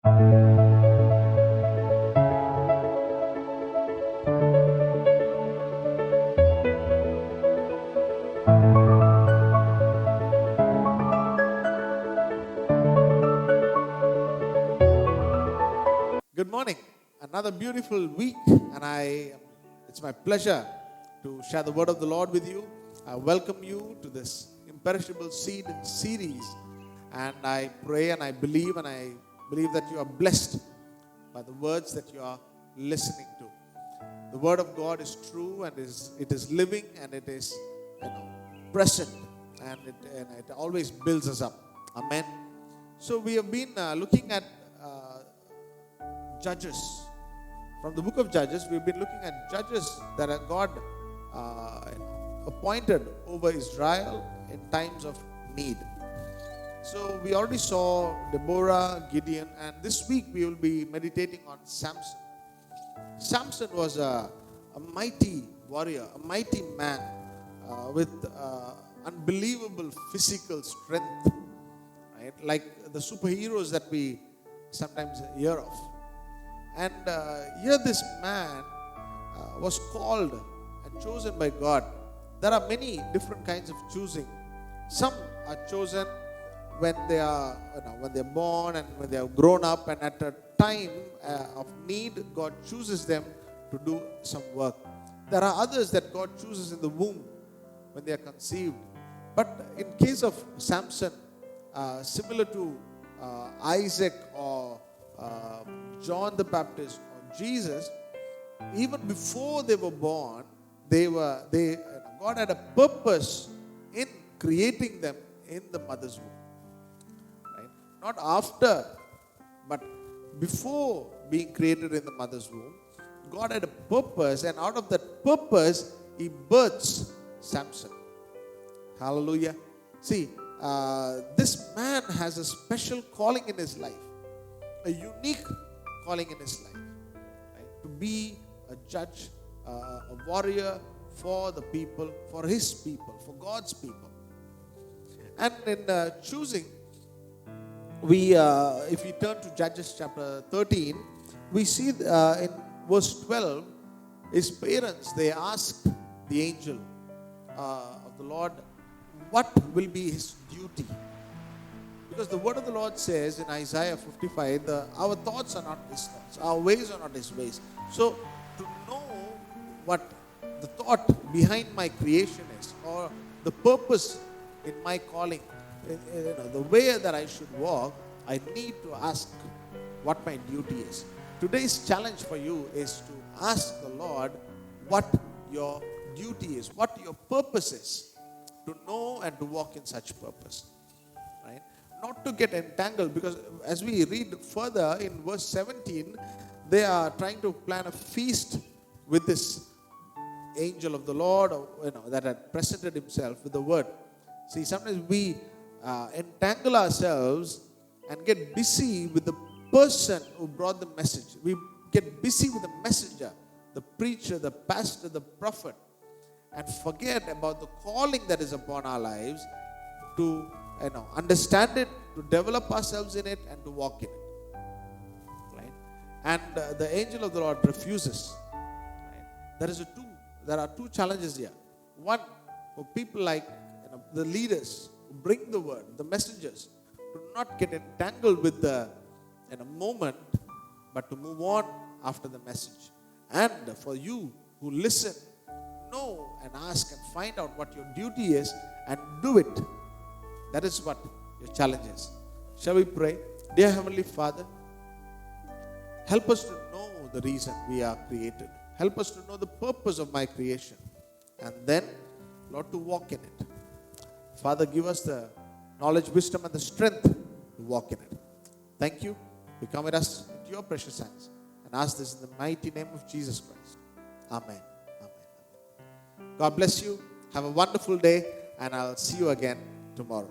Good morning. Another beautiful week, and it's my pleasure to share the word of the Lord with you. I welcome you to this imperishable seed series, and I pray and I believe that you are blessed by the words that you are listening to. The word of God is true, and it is living, and it is present, and it always builds us up. Amen. So we have been looking at Judges. From the book of Judges, we've been looking at judges that are God appointed over Israel in times of need. So we already saw Deborah, Gideon, and this week we will be meditating on Samson. Samson was a mighty warrior, a mighty man with unbelievable physical strength, right? Like the superheroes that we sometimes hear of. And here this man was called and chosen by God. There are many different kinds of choosing. Some are chosen when they are when they are born and when they have grown up, and at a time of need, God chooses them to do some work. There are others that God chooses in the womb when they are conceived. But in case of Samson, similar to Isaac or John the Baptist or Jesus, even before they were born, God had a purpose in creating them in the mother's womb. Right? Not after, but before being created in the mother's womb, God had a purpose, and out of that purpose, He births Samson. Hallelujah. See, this man has a special calling in his life, a unique calling in his life, right? To be a judge, a warrior for the people, for his people, for God's people. And in choosing, if we turn to Judges chapter 13, we see in verse 12, his parents, they asked the angel of the Lord, what will be his duty? Because the word of the Lord says in Isaiah 55, our thoughts are not his thoughts, our ways are not his ways. So to know what the thought behind my creation is, or the purpose in my calling, the way that I should walk, I need to ask what my duty is. Today's challenge for you is to ask the Lord what your duty is, what your purpose is, to know and to walk in such purpose. Right? Not to get entangled, because as we read further in verse 17, they are trying to plan a feast with this angel of the Lord, that had presented himself with the word. See, sometimes we entangle ourselves and get busy with the person who brought the message. We get busy with the messenger, the preacher, the pastor, the prophet, and forget about the calling that is upon our lives to understand it, to develop ourselves in it, and to walk in it. Right? And the angel of the Lord refuses. Right? There are two challenges here. One, for people like the leaders who bring the word, the messengers, to not get entangled with the moment, but to move on after the message. And for you who listen, know and ask and find out what your duty is and do it. That is what your challenge is. Shall we pray? Dear Heavenly Father, help us to know the reason we are created. Help us to know the purpose of my creation. And then, Lord, to walk in it. Father, give us the knowledge, wisdom, and the strength to walk in it. Thank you. We commit us into your precious hands and ask this in the mighty name of Jesus Christ. Amen. Amen. God bless you. Have a wonderful day, and I'll see you again tomorrow.